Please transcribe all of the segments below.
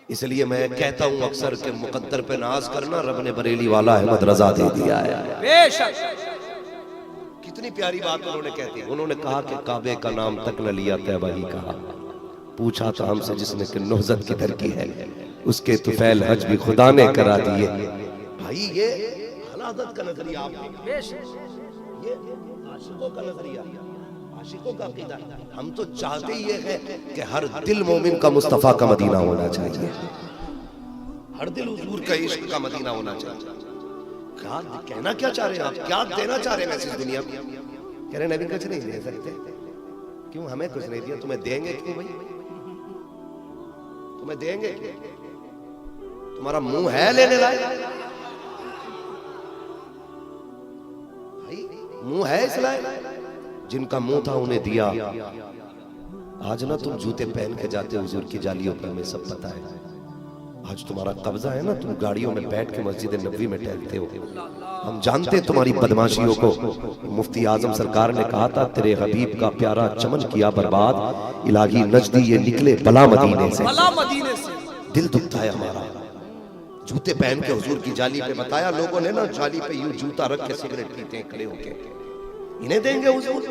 इसलिए मैं कहता हूं अक्सर के मुकद्दर पे नाज करना, रब ने बरेली वाला अहमद रजा दे दिया है। बेशक कितनी प्यारी बात उन्होंने कहती। उन्होंने कहा कि काबे का नाम तक न लिया तैबा ही कहा, पूछा था हमसे जिसने कि नौजत किधर की है, उसके तुफैल हज भी खुदा ने करा दिए। भाई ये हलादत का नजरिया, ये आशिकों का नजरिया, आशिकों का अकीदा। हम तो चाहते ही ये है कि हर दिल मोमिन का मुस्तफा का मदीना होना चाहिए, हर दिल हुजूर का इश्क का मदीना होना चाहिए। क्या कहना क्या चाह रहे हैं आप, क्या देना चाह रहे हैं मैसेज दुनिया में? कह रहे नबी कुछ नहीं दे सकते। क्यों? हमें कुछ नहीं दिया, तुम्हें देंगे क्यों भाई? तुम्हें देंगे क्यों? तुम्हारा मुंह है लेने लायक? भाई मुंह है इस लायक? जिनका मुंह था उन्हें दिया। आज ना तुम जूते पहन के जाते हो हुजूर की जालियों पर, हमें सब पता है। आज तुम्हारा कब्जा है ना, तुम गाड़ियों में बैठ के मस्जिद नबवी में टहलते हो। हम जानते हैं तुम्हारी बदमाशियों को। मुफ्ती आजम सरकार ने कहा था तेरे हबीब का प्यारा चमन किया बर्बाद, इलाही नजदी ये निकले बला मदीने से। दिल दुखता है हमारा। जूते पहन के हुजूर की जाली पे बताया लोगों ने ना, जाली पे यूं जूता रख के सिगरेट पीते हैं खड़े होके। इन्हें देंगे हुजूर,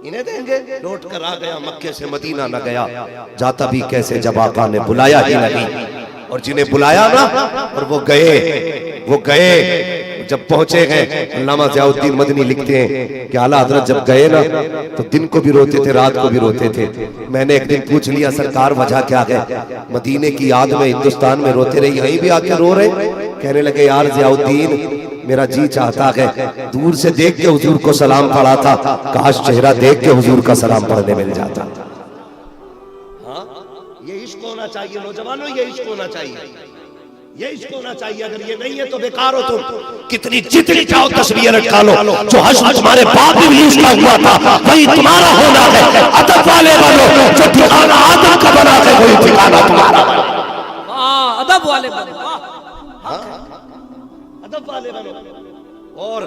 इन्हें देंगे? लौट कर आ गया मक्के से मदीना न गया, जाता भी कैसे जब आका ने बुलाया ही नहीं। और जिन्हें बुलाया ना और वो गए जब पहुंचे गए। अल्लामा ज़ियाउद्दीन मदनी लिखते हैं कि आला हज़रत जब गए ना तो दिन को भी रोते थे, रात को भी रोते थे। मैंने एक दिन पूछ लिया सरकार वजह क्या है? मदीने की याद में हिंदुस्तान में रोते रहे, यहीं भी आके रो रहे? कहने लगे यार ज़ियाउद्दीन मेरा जी चाहता है दूर से देख के हुजूर को सलाम पढ़ा था, काश चेहरा देख के हुजूर का सलाम पढ़ने मिल जाता। हाँ, ये इश्क होना चाहिए नौजवानों, ये इश्क होना चाहिए, ये इश्क होना चाहिए। अगर ये नहीं है तो बेकार हो तुम। कितनी जितनी चाहो तस्वीर लटका लो, जो हश्र तुम्हारे बाप इब्लीस का हुआ था वही तुम्हारा होना है। अदब वाले बनो, जो ठिकाना आदम का बना है वही ठिकाना तुम्हारा। अदब वाले बनो, अदब वाले बनो। और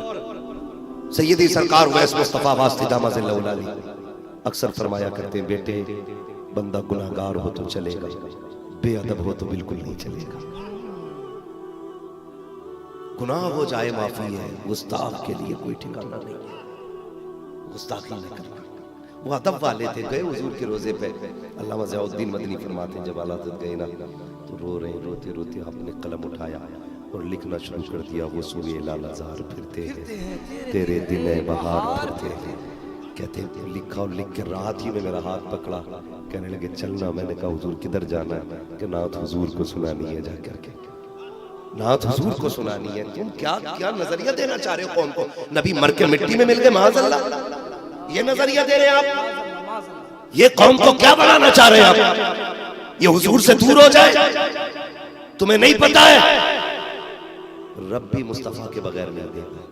सैयदी सरकार वैस मुस्तफा वास्ते दामाज़िल्लाहुल अली अक्सर फरमाया करते हैं, बेटे बंदा गुनाहगार हो तो चलेगा, बेअदब हो तो बिल्कुल नहीं चलेगा। गुनाह हो जाए माफी है, गुस्ताख के लिए कोई ठिकाना नहीं है। गुस्ताखी न करना। वो अदब वाले थे, गए हुजूर के रोजे पे। अल्लामा ज़ियाउद्दीन मदनी फरमाते हैं जब आला हज़रत गए ना तो रो रहे, रोते रोते आपने कलम उठाया और लिखना शुरू कर दिया। वो सूए लालाजार फिरते हैं, तेरे दिल बहार फिरते हैं। कहते हैं लिखा और लिख के रात ही में मेरा हाथ पकड़ा, कहने लगे चलना। मैंने कहा हुजूर किधर जाना है? कि नात हुजूर को सुनानी है जा करके, नात हुजूर को सुनानी है। तुम क्या क्या नजरिया देना चाह रहे हो कौन को? नबी मर के मिट्टी में मिल गए माज़अल्लाह, ये नजरिया दे रहे हैं आप? ये कौम को क्या बनाना चाह रहे हैं आप? ये हुजूर से दूर हो जाए? तुम्हें नहीं पता है रब भी मुस्तफा के बगैर नहीं देगा।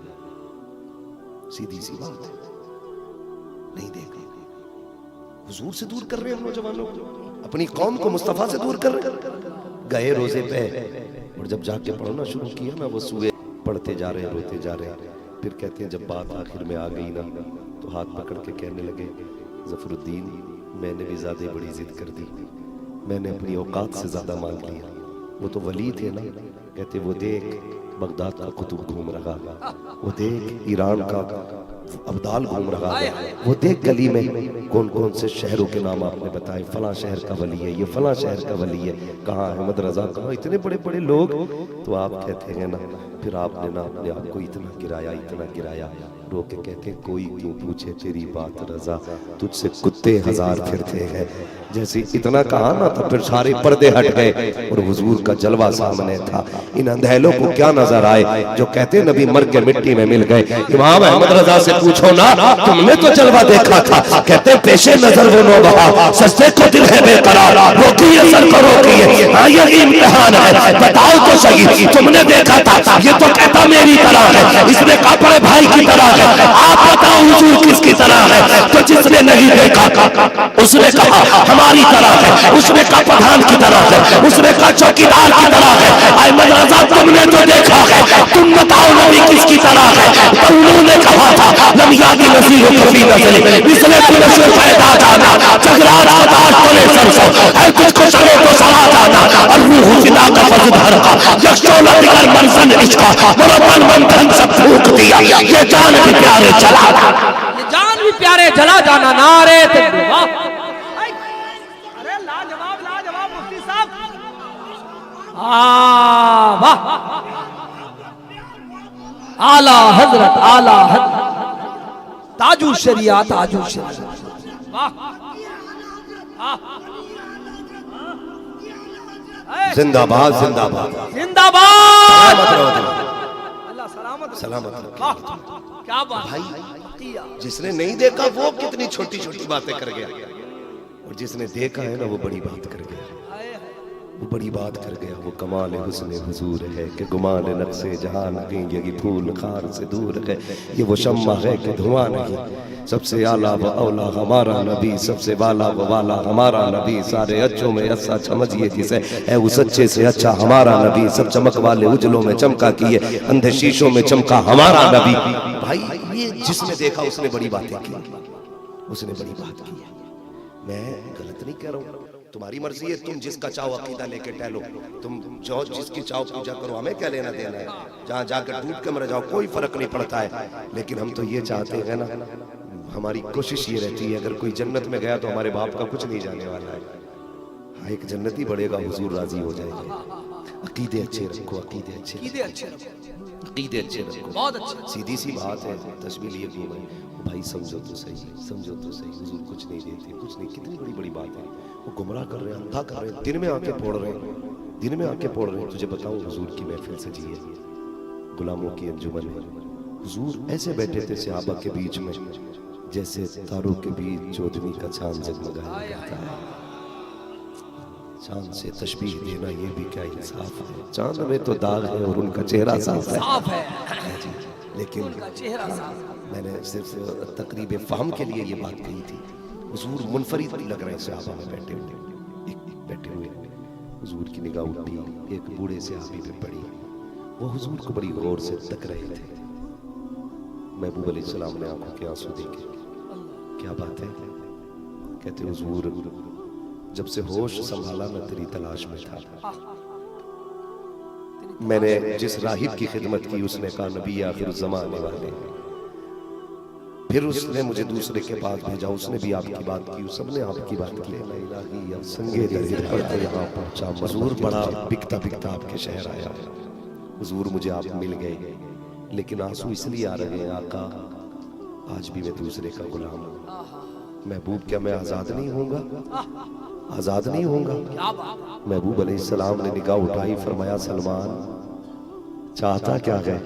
सीधी सी बात है, नहीं देगा। हुजूर से दूर कर रहे हैं हम नौजवानों को, अपनी कौम को मुस्तफा से दूर कर रहे हैं। गए रोजे पे और जब जाके पढ़ना शुरू किया ना, वो सूए पढ़ते जा रहे हैं, रोते जा रहे हैं। फिर कहते हैं जब बात आखिर में आ गई ना तो हाथ पकड़ के कहने लगे ज़फरुद्दीन मैंने भी ज्यादा बड़ी जिद कर दी, मैंने अपनी औकात से ज्यादा मांग लिया। वो तो वली थे ना, कहते वो देख बगदाद का कुतुब घूम रहा, वो देख ईरान का अब्दाल घूम रहा है, वो देख गली में कौन कौन से शहरों के नाम आपने बताए, फला शहर का वली है, ये फला शहर का वली है, कहाँ अहमद रजा, कहाँ इतने बड़े बड़े लोग। तो आप कहते हैं ना, फिर आपने ना अपने आप को इतना गिराया, रो के कहते हैं कोई क्यों पूछे तेरी बात रजा, तुझसे कुत्ते हजार फिरते हैं। जैसे इतना कहा ना तो फिर सारे पर्दे हट गए और हुजूर का जलवा सामने था। इन अंधेलों को क्या नजर आए जो कहते नबी मर के मिट्टी में मिल गए। इमाम अहमद रजा से पूछो ना, तुमने तो जलवा देखा था। कहते पेशे नजर वो नो बहा, सस्ते को दिल है बेकरार, रोकी असर को रोकिए, हाँ यही इम्तिहान है, बताओ तो सही तुमने देखा था? ये तो कहता मेरी तरह है, इसने कहा बड़े भाई की तरह है। आप बताओ हुजूर किसकी तरह है? तो जिसने नहीं देखा उसने कहा हमारी तरह है, उसने कहा प्रधान की तरह है, उसने कहा चौकीदार की तरह है। अहमद रजा तुमने तो देखा है, तुम बताओ नबी किसकी तरह है? तो उन्होंने कहा था लम यादी नसीर कभी नजर इसने तुझे पैदा जाना, चगरार आदाश तोले सरसों है, तुझको चलो तो सरा जाना, फिदा का फजधर का यक्षोला दिगर मनसन इसका मरबन बंधन सब फूक दिया ये जान भी प्यारे चला ये जान भी प्यारे जला जाना नारे तकबीर। वाह अरे लाजवाब लाजवाब मुफ्ती साहब। वाह आला हजरत ताजु शरिया ताजु शरिया। वाह जिंदाबाद जिंदाबाद जिंदाबाद। अल्लाह सलामत रखे। क्या बात भाई जिसने नहीं देखा वो कितनी छोटी छोटी बातें कर गया, और जिसने देखा है ना वो बड़ी बात कर गया, वो बड़ी बात कर गया। वो कमाल हुस्न हुजूर है कि गुमान नक्शे जहां नहीं, ये फूल खार से दूर है, ये वो शम्मा है कि धुआं नहीं। सबसे आला व औला हमारा नबी, सबसे वाला व वाला हमारा नबी, सारे अच्छों में अच्छा समझिए जिसे है उस अच्छे से अच्छा हमारा नबी। सब चमक वाले उजलों में चमका किए, अंधे शीशों में चमका हमारा नबी। भाई ये जिसने देखा उसने बड़ी बातें की, उसने बड़ी बात की। मैं गलत नहीं कह रहा हूँ, तुम्हारी मर्जी है, तुम जिसका चाहो अकीदा लेके टहलो, तुम जो जिसकी चाहो पूजा करो, हमें क्या लेना देना है। जहाँ जाकर टूट के मर जाओ कोई फर्क नहीं पड़ता है। लेकिन हम तो ये चाहते हैं ना, हमारी कोशिश ये रहती है अगर कोई जन्नत में गया तो हमारे बाप का कुछ नहीं जाने वाला है। हाँ एक जन्नती बढ़ेगा, हुजूर राजी हो जाएंगे। अकीदे अच्छे रखो, अकीदे अच्छे रखो, बहुत अच्छे। सीधी सी बात है। तस्वीर लिए घूमे भाई, समझो तो सही, समझो तो सही, हुजूर कुछ नहीं देते, कुछ नहीं। कितनी बड़ी बड़ी बात है। वो गुमराह कर रहे हैं, अंधा कर रहे हैं, दिन में आके फोड़ रहे हैं, दिन में आके फोड़ रहे हैं। तुझे बताऊं हुजूर की महफिल सजी है, गुलामों की अंजुमन है। हुजूर ऐसे बैठे थे सहाबा के बीच में जैसे तारों के बीच चौदहवीं का चांद जगमगाया करता है। चांद से तशबीह देना ये भी क्या इंसाफ है। चांद में तो दाग है और उनका चेहरा साफ है। लेकिन मैंने सिर्फ तकरीब फाहम के लिए ये बात कही थी। हुजूर मुनफरिद लग रहे हैं सहाबा में बैठे हुए। हुजूर की निगाह उठी, एक बूढ़े सहाबी पे पड़ी। वो हुजूर को बड़ी गौर से तक रहे थे। महबूब अलैहिस्सलाम ने आंखों के आंसू देखे। क्या बात है? कहते हुजूर जब से होश संभाला मैं तेरी तलाश में था। मैंने जिस राहिब की खिदमत की उसने कहा नबी आखिर ज़माने वाले हैं। फिर उसने मुझे दूसरे के पास भेजा, उसने भी आपकी बात की, सबने आपकी बात की। अब संगे दरिया पर तो यहाँ पहुंचा। हुजूर बड़ा बिकता बिकता आपके शहर आया। हुजूर मुझे आप मिल गए, लेकिन आंसू इसलिए आ रहे हैं आका आज भी मैं दूसरे का गुलाम हूँ। महबूब क्या मैं आजाद नहीं होऊंगा? आजाद नहीं होऊंगा? महबूब अलैहिस्सलाम ने निगाह उठाई, फरमाया सलमान चाहता क्या है?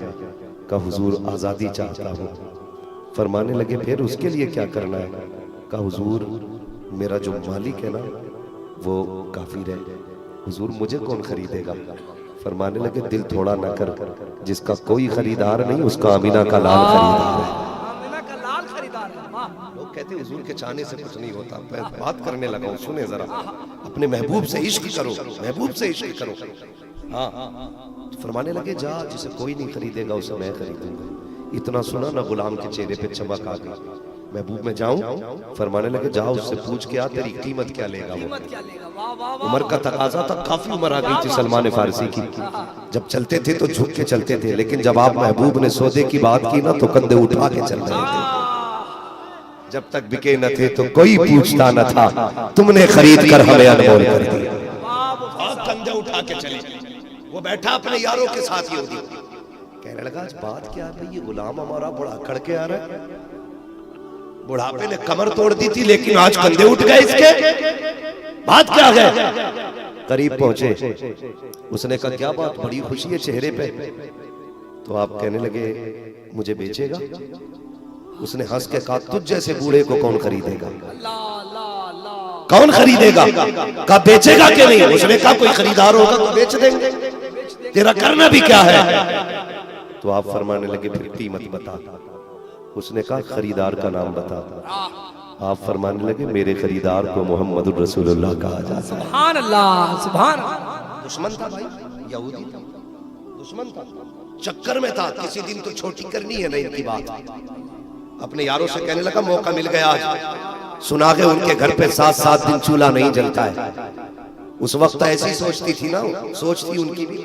का हुजूर आजादी चाहता हूँ। फरमाने लगे फिर उसके लिए क्या करना है? का हुजूर मेरा जो मालिक है ना वो काफिर है, हुजूर मुझे कौन खरीदेगा? फरमाने लगे दिल थोड़ा न कर, जिसका कोई खरीदार नहीं उसका आमीना का लाल खरीदार है। लोग कहते हैं हुजूर के चाहने से कुछ नहीं होता। मैं बात करने लगा हूँ, सुने जरा। अपने महबूब से इश्क करो, महबूब से इश्क करो। हाँ फरमाने लगे जा जिसे कोई नहीं खरीदेगा उसे मैं खरीदूंगा। इतना सुना ना गुलाम के चेहरे पे चमक आ गई। महबूब में जाऊं? फरमाने लगे जाओ उससे पूछ के आ तेरी कीमत क्या लेगा वो। उमर का तकाजा था, काफी उम्र आ गई थी सलमान फारसी की। जब चलते थे तो झुक के चलते थे, लेकिन जब आप महबूब ने सौदे की बात की ना तो कंधे उठा के चल रहे थे। जब तक बिके न थे तो कोई पूछता न था, तुमने खरीद कर हमें अनमोल कर दिया। कंधे उठा के चले। वो बैठा अपने यारों के साथ यहूदी, कहने लगा आज बात क्या है? ये गुलाम हमारा बड़ा अकड़ के आ रहा है। बुढ़ापे ने कमर तोड़ दी थी लेकिन आज कंधे उठ गए इसके। बात क्या है? करीब पहुंचे, उसने कहा क्या बात, बड़ी खुशी है चेहरे पे। तो आप कहने लगे मुझे बेचेगा? उसने हंस के कहा तुझ जैसे बूढ़े को कौन खरीदेगा? कौन खरीदेगा? कहा बेचेगा कि नहीं? उसने कहा कोई खरीदार होगा तो बेच देंगे, तेरा करना भी क्या है? तो आप फरमाने लगे फिर कीमत बता। उसने कहा खरीदार का नाम बता। आप फरमाने लगे मेरे खरीदार को मोहम्मद रसूलुल्लाह कहा जाता है। सुभान अल्लाह, सुभान। दुश्मन था भाई, यहूदी था, दुश्मन था, चक्कर में था। किसी दिन तो छोटी करनी है ना इनकी बात। अपने यारों से कहने लगा मौका मिल गया आज। सुना के उनके घर पे 7-7 दिन चूल्हा नहीं जलता है। उस वक्त ऐसी सोचती थी ना, सोचती उनकी भी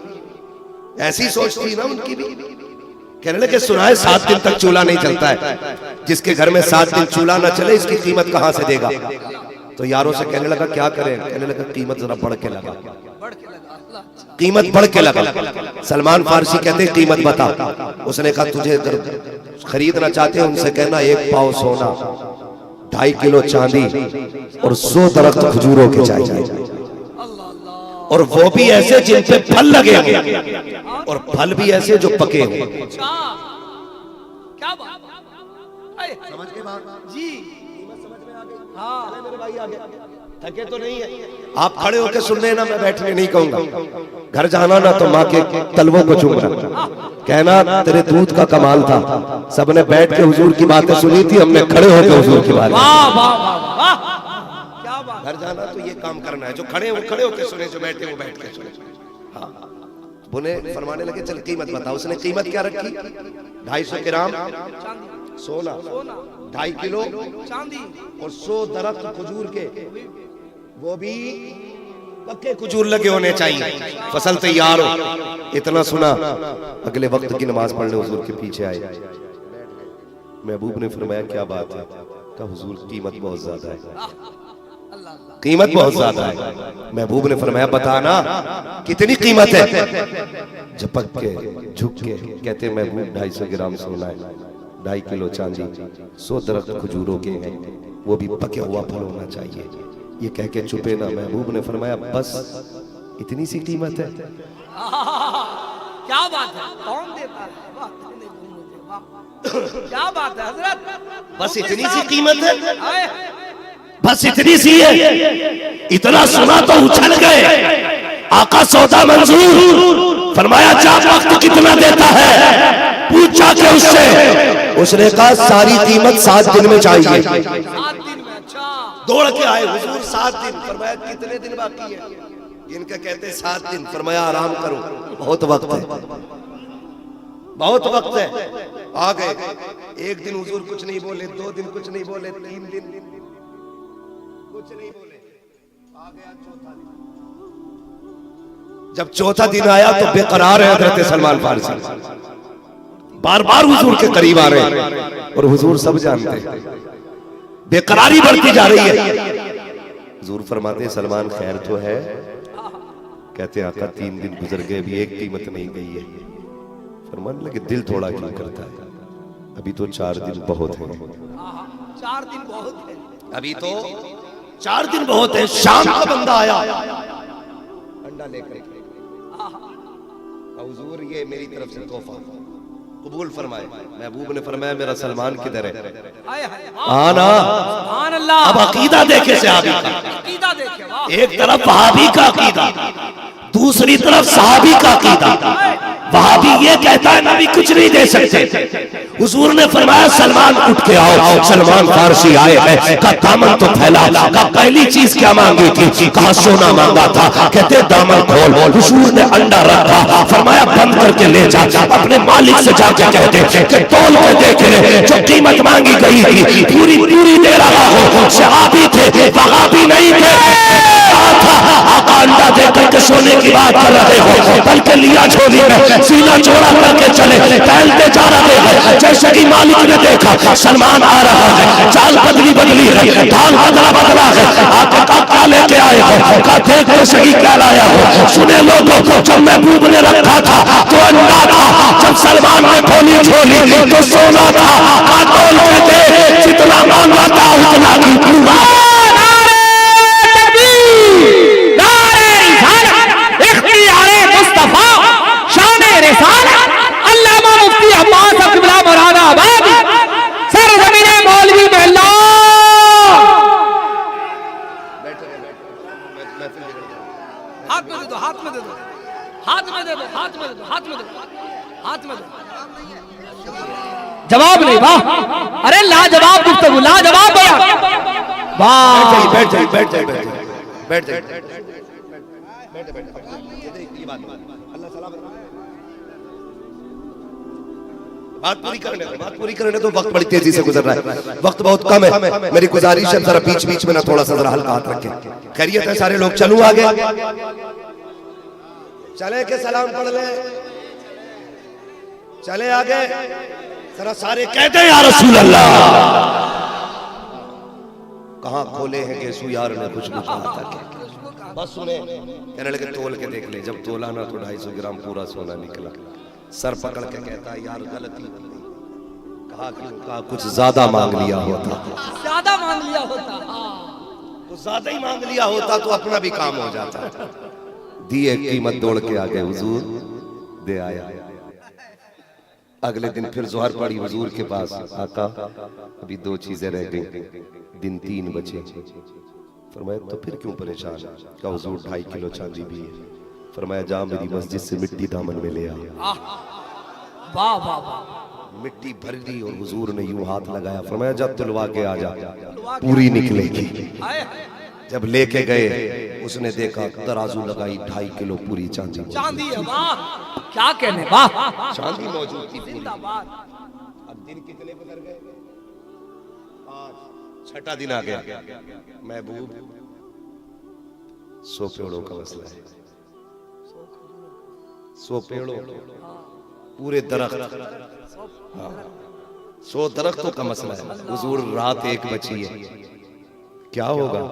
ऐसी सोचती ना उनकी भी। कहने लगे सुना है 7 दिन तक चूल्हा नहीं चलता है, जिसके घर में 7 दिन चूल्हा ना चले इसकी कीमत कहां से देगा। तो यारों से कहने लगा क्या करें, कहने लगा कीमत जरा बढ़ के लगा, कीमत बढ़ के लगा। सलमान फारसी कहते कीमत बता। उसने कहा तुझे अगर खरीदना चाहते हैं उनसे कहना 1 पाव सोना, 2.5 किलो चांदी और 100 दरख्त खजूरों के चाहिए, और वो भी ऐसे जिन पे फल लगे हों, और फल भी ऐसे जो पके हों। क्या बात समझ के बात जी, हाँ मेरे भाई आ गया, थके तो नहीं है। आप खड़े होकर सुन रहे ना, मैं बैठने नहीं कहूंगा। घर जाना ना तो माँ के तलवों को चूमना, कहना तेरे दूध का कमाल था। सबने बैठ के हुजूर की बातें सुनी थी, हमने खड़े होकर हुजूर की बातें। वाह वाह वाह वाह, क्या बात। घर जाना तो ये काम करना है, जो खड़े होकर सुने, जो बैठे वो बैठ के सुने। हाँ बुने फरमाने लगे चल कीमत बता। उसने कीमत क्या रखी, 250 ग्राम सोना, 2.5 किलो चांदी और 100 दरख्त खजूर के, वो भी पक्के खजूर लगे होने चाहिए, फसल तैयार हो। इतना सुना, अगले वक्त की नमाज पढ़ने हुजूर के पीछे आए। महबूब ने फरमाया क्या बात है, कहा हुजूर कीमत बहुत ज्यादा है, कीमत बहुत ज्यादा है। महबूब ने फरमाया बताना कितनी कीमत है। झपक के झुक के कहते महबूब 250 ग्राम सोना है, 2.5 किलो चांदी, 100 दरख्त खजूरों के हैं, वो भी पके हुआ फल होना चाहिए। ये कह के चुपे ना। महबूब ने फरमाया बस इतनी सी कीमत है। क्या बात है, कौन देता है, क्या बात है हजरत, बस इतनी सी कीमत है, आए, बस इतनी सी है। इतना सुना तो उछल गए। आका सौदा मंजूर। फरमाया जा वक्त कितना देता है, पूछा के उससे, उसने कहा सारी कीमत 7 दिन में चाहिए। 7 दिन में, अच्छा। दौड़ के आए हुजूर 7 दिन। फरमाया कितने दिन बाकी है, इनका कहते 7 दिन। फरमाया आराम करो, बहुत वक्त है, बहुत वक्त है। आ गए, 1 दिन हुजूर कुछ नहीं बोले, 2 दिन कुछ नहीं बोले, 3 दिन कुछ नहीं बोले। आ गया चौथा दिन। जब चौथा दिन आया तो बेकरार है हजरत सलमान फारसी, बार बार हुजूर के करीब आ रहे हैं, और हुजूर सब जानते हैं बेकरारी बढ़ती जा रही है। हुजूर फरमाते सलमान खैर तो है, कहते आका 3 दिन गुजर गए, अभी एक कीमत नहीं गई है। फरमाने लगे दिल थोड़ा क्यों करता है, अभी तो 4 दिन बहुत है, 4 दिन बहुत है, अभी तो 4 दिन बहुत है। शाम का बंदा आया अंडा लेकर, हुजूर ये मेरी तरफ से तोहफा कबूल फरमाए। महबूब ने फरमाया मेरा सलमान किधर है, आना। सुभान अल्लाह। अब अकीदा देखे सहाबी का, अकीदा देखे, वाह। एक तरफ वहाबी का अकीदा, दूसरी तरफ सहाबी का अकीदा। वहाबी ये कहता है नबी कुछ नहीं दे सकते। हुजूर ने फरमाया सलमान उठ के आओ। सलमान फारसी आए हैं, का दामन तो फैला, का पहली चीज क्या मांगी थी, कहा सोना मांगा था। कहते दामन खोल। हुजूर ने अंडा रखा, फरमाया बंद करके ले जा, अपने मालिक से जाके कहते कि तोल के देखे, जो कीमत मांगी गई थी पूरी पूरी दे रहा हो। सहाबी थे, वहाबी नहीं थे। आका अंडा दे करके सोने की बात कर रहे हो, बल्कि लिया झोली में, सीना चौड़ा करके चले, टहलते जा रहे हैं। जैसे कि मालिक ने देखा सलमान आ रहा है, चाल बदली है, ढाल बदला है। आके का लेके आए हो, का देख तो सही क्या लाया हो। सुने लोगों, जब महबूब ने रखा था तो अंडा था, जब सलमान ने खोली झोली तो सोना था। तोल के दे, जितना मांगा था उतना की पूरा। हाथ में दे दो, हाथ में दे दो, हाथ में दे दो, हाथ में दे दो, हाथ में दे दो, हाथ में दो। जवाब नहीं, वाह, अरे लाजवाब गुफ्तगू, लाजवाब भैया, वाह। बैठ जाइए, बैठ जाइए, बैठ जाइए, बैठ जाइए, बैठ जाइए, बैठ जाइए। ये बात अल्लाह सलाम बात पूरी करने दो, वक्त बड़ी तेजी से गुजर रहा है, वक्त बहुत कम है। मेरी गुजारिश है जरा बीच बीच में ना थोड़ा सा जरा हल्का हाथ रखें। खैरियत है सारे लोग? चलूं आगे? चले के सलाम पढ़ ले, चले आगे जरा सारे कहते हैं या रसूल अल्लाह। कहां खोले हैं गेसू यार ने कुछ कुछ कहा था, बस सुने कहने लगे तोल के देख ले। जब तोला ना तो 250 ग्राम पूरा सोना निकला। सर पकड़ के कहता है यार गलती हो गई। कहा कुछ ज्यादा मांग लिया होता, ज्यादा मांग लिया होता, कुछ ज्यादा ही मांग लिया होता तो अपना भी काम हो जाता। दिए कीमत दौड़ के आ गए, हुजूर दे आया। अगले दिन फिर जोहर पड़ी हुजूर के पास, आका अभी 2 चीजें रह गई, दिन 3 बचे। फरमाया तो फिर क्यों परेशान? कहा हुजूर 2.5 किलो चांदी भी है। फरमाया जा मेरी मस्जिद से मिट्टी दामन में ले आ। वाह वाह वाह, मिट्टी भर ली और हुजूर ने यूं हाथ लगाया। फरमाया जा तुलवा के आ जा, पूरी निकलेगी। जब लेके गए उसने देखा तराजू लगाई, 2.5 किलो पूरी चांदी है। वाह क्या कहने, वाह चांदी मौजूद थी। जिंदाबाद। अब दिन कितने गुजर गए? 6ठा दिन आ गया। महबूब 100 पेड़ों का मसला है, 100 पेड़ों, पूरे दरख्त, 100 दरख्तों का मसला है। हुजूर रात 1 बची है, क्या होगा?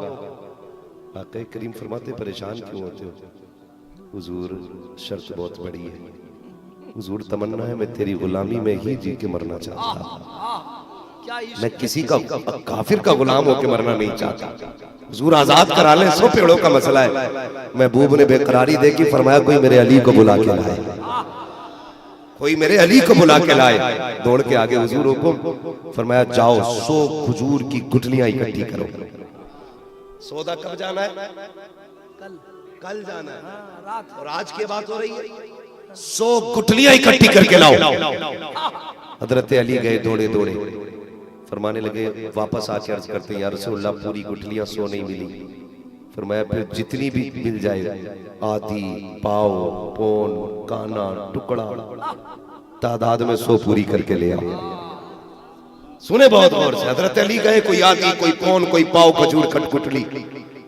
आक़ा करीम फरमाते परेशान क्यों होते हो? हुजूर शर्त बहुत बड़ी है। हुजूर तमन्ना है मैं तेरी गुलामी में ही जी के मरना चाहता, मैं किसी का काफिर का गुलाम होकर मरना नहीं चाहता। हुजूर आजाद करा ले, 100 पेड़ों का मसला है। महबूब ने बेकरारी देखी, फरमाया कोई मेरे अली को बुला के लाए, कोई मेरे अली को बुला के लाए। दौड़ के आगे हुजूर को फरमाया जाओ 100 खजूर की गुठलियां इकट्ठी करो। सौदा कब जाना है? कल जाना है, और आज की बात हो रही है। 100 गुठलियां इकट्ठी करके लाओ। हजरत अली गए दौड़े दौड़े, फरमाने लगे, वापस आके अर्ज करते हैं या रसूलल्लाह पूरी गुठलियां 100 नहीं मिली। फरमाया फिर जितनी भी मिल जाए, आधी, पाव, पौन, काना, टुकड़ा, तादाद में 100 पूरी करके ले आओ। सुने बहुत गौर से। हजरत अली गए, कोई आधी, कोई पौन, कोई पाव, खजूर, खटकुटली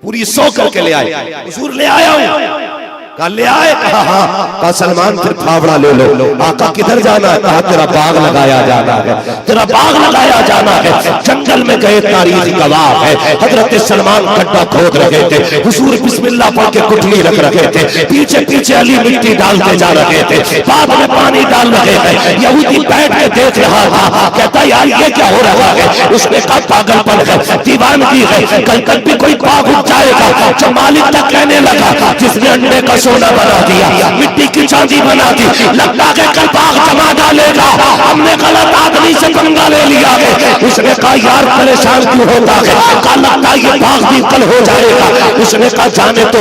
पूरी 100 करके ले आए। हुजूर ले आया हूं। कहा ले आए? कहा हाँ। कहा सलमान फिर फावड़ा ले लो। आका किधर जाना है? कहा तेरा बाग लगाया जाना है, तेरा बाग लगाया जाना है। जंगल में गए, तारीख गवाह है। हजरत सलमान गड्ढा खोद रहे थे, हुजूर बिस्मिल्लाह पढ़ के गुठली रख रहे थे। पीछे पीछे अली मिट्टी डालते जा रहे थे, बाद में पानी डाल रहे थे। यहूदी बैठ के देख रहा था, कहता यार ये क्या हो रहा है? उसने कहा पागलपन है, दीवानगी है, कल भी कोई बाग उठ जाएगा। जो मालिक तक कहने लगा, जिसने अंडे का सोना बना दिया, मिट्टी की चांदी बना दी, लगता है कल बाग जमा डालेगा। हमने गलत आदमी से पंगा ले लिया है। उसने कहा यार परेशान क्यों होता है? कहा लगता ये बाग भी कल हो जाएगा। उसने कहा जाने तो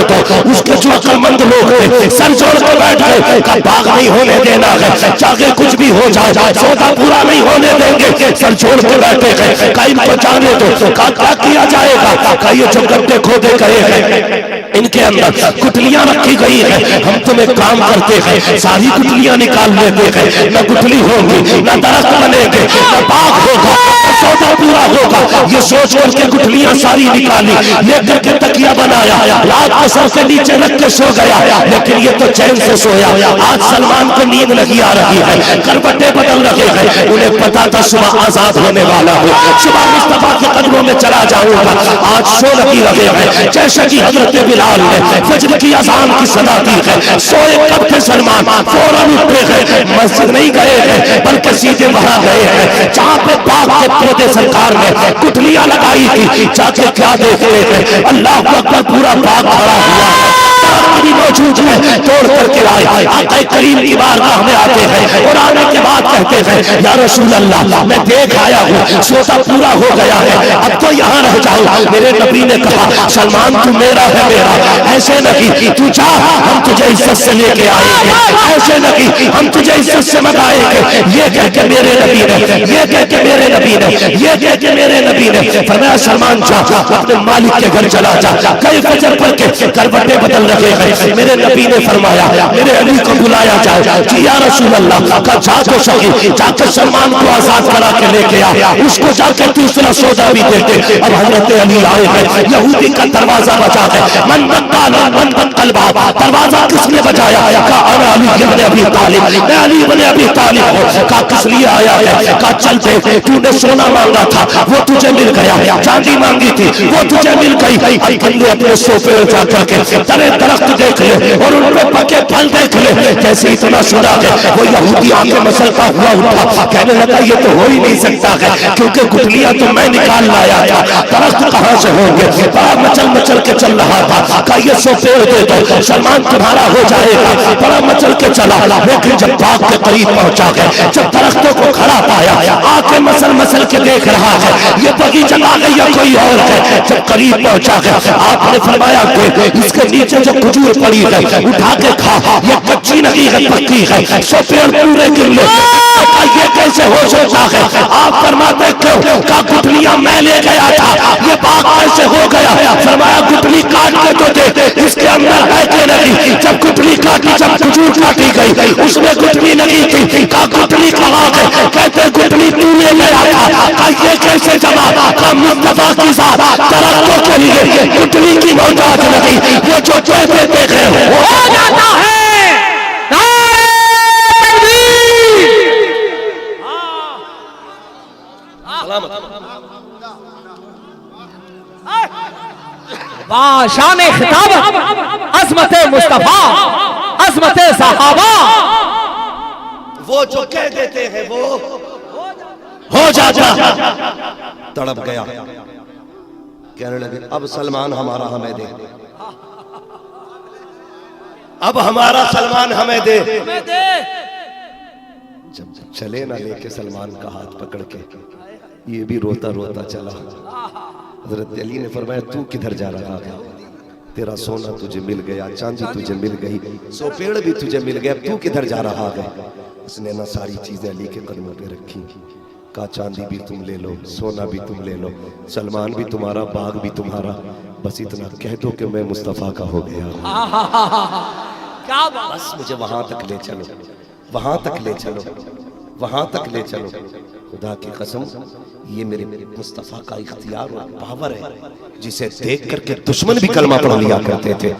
उसके जो अक्लमंद लोग थे सर जोड़ के बैठ गए। कहा बाग नहीं होने देना है, चाहे कुछ भी हो जाए, सौदा पूरा नहीं होने देंगे। सर छोड़ के बैठे गए। कहा इनको जाने तो कहा क्या किया जाएगा? कहा ये जो गड्ढे खोदे गए हैं इनके अंदर गुठलियां रखी गई है, हम तुम्हें काम करते हैं, सारी गुठलियां निकाल लेते हैं। न गुठली होगी, न दरख्त बनेंगे, न बाग होगा, न सौदा पूरा होगा। ये सोच करके गुठलियां सारी निकाली, लेकर के तकिया बनाया, रात को सर से नीचे रख के सो गया। लेकिन ये तो चैन से सोया। आज सलमान को नींद लगी आ रही है, करवटें बदल रहे हैं। उन्हें पता था सुबह आजाद होने वाला हूँ, सुबह मुस्तफा के कदमों में चला जाऊंगा। आज सो लगी रहे हैं, जैसे कि हजरत बिलाल ने फजर की अजान की सदा दी है। सोए कब थे सलमान, फौरन उठे हैं, मस्जिद नहीं गए हैं बल्कि सीधे वहां गए हैं जहां पे बाग के पौधे सरकार ने गुठलियां लगाई थी। जाके क्या देख रहे हैं? अल्लाह अकबर, पूरा बाग खड़ा हुआ है, भी मौजूद है। तोड़ करके आए, आक़ा करीम की बारगाह में आते हैं और आने के बाद कहते हैं या रसूल अल्लाह मैं देख आया हूँ, सौदा पूरा हो गया है, अब तो यहाँ रह जाओ। मेरे नबी ने कहा सलमान तू मेरा है, मेरा ऐसे नहीं, तू जा हम तुझे इज्जत से लेके आएंगे, ऐसे नहीं हम तुझे इज्जत से मंगाएंगे। ये कह के मेरे नबी ने, ये कह के मेरे नबी ने, ये कह के मेरे नबी ने फरमाया सलमान जा अपने मालिक के घर चला जा। कई फजर पढ़ के करवटें बदल रहे हैं। मेरे नबी ने फरमाया मेरे अली को बुलाया जाए। जी या रसूल अल्लाह का जाके सही जाके सलमान को आजाद करा के लेके आ, उसको जाके दूसरा सौदा भी देते। अब हजरत अली आए हैं, यहूदी का दरवाजा बजा है, मन कलबा दरवाजा किसने बजाया? कहा अना अली इब्न अबी तालिब, मैं अली इब्न अबी तालिब हूं। कहा किस लिए आया है? कहा चल दे, तूने सोना मांगा था वो तुझे मिल गया, चांदी मांगी थी वो तुझे मिल गई। अपने सोफे में जाकर के तरे दरख्त देख ले और उन पे पके फल देख ले। जैसे इतना सुना है वो यहूदी आके मसलता हुआ उठा, कहने लगा ये तो हो ही नहीं सकता है क्योंकि गुठलियां तो मैं निकाल लाया था, दरख्त कहां से होंगे? बड़ा मचल मचल के चल रहा था। कहा ये सोफे दे दो, सलमान तुम्हारा हो जाएगा। बड़ा मचल के चला, लेकिन जब बाग के करीब पहुंचा गया, जब दरख्तों को खड़ा पाया, आके मसल मसल के देख रहा है ये बगीचा आ गई या कोई और है। जब करीब पहुंचा गया, आपने फरमाया कि इसके नीचे जो खजूर पड़ी है उठा के खा, ये कच्ची नहीं है पक्की है, सो पेड़ पूरे गिर ले। ये कैसे हो सकता है? आप फरमाते क्यों? का गुठलियां मैं ले गया था, ये बाग कैसे हो गया? फरमाया गुठली काट के तो दे, इसके अंदर है कि नहीं? जब गुठली काटी, जब खजूर काटी गई उसमें गुठली लगी थी। का गुठली कहाँ गई? कहते गुठली तू ले गया था। का ये कैसे जमा? का मुस्तफा की साथ तरक्कों के लिए गुठली की मोहताज नहीं, वो जो कहते देखे हो जाता है। वाह शान खिताब, अजमत मुस्तफा, अजमत सहाबा। वो जो कह देते हैं वो हो जाता। तड़प गया, कहने लगे अब सलमान हमारा हमें दे, अब हमारा सलमान हमें दे। जब चले ना लेके सलमान का हाथ पकड़ के, ये भी रोता रोता चला। हजरत अली ने फरमाया तू किधर जा रहा है? तेरा सोना तुझे मिल गया, चांदी तुझे मिल गई, सो पेड़ भी तुझे मिल गया, तू किधर जा रहा है? उसने ना सारी चीजें अली के कदमों पे रखी। कहा चांदी भी तुम ले लो, सोना भी तुम ले लो, सलमान भी तुम्हारा, बाग भी तुम्हारा, बस इतना कह दो कि मैं मुस्तफा का हो गया। क्या बात? बस मुझे वहां तक ले चलो, वहां तक ले चलो, वहां तक ले चलो। खुदा की कसम ये मेरे मुस्तफा का इख्तियार और पावर है जिसे देख करके दुश्मन भी कलमा पढ़ लिया करते थे।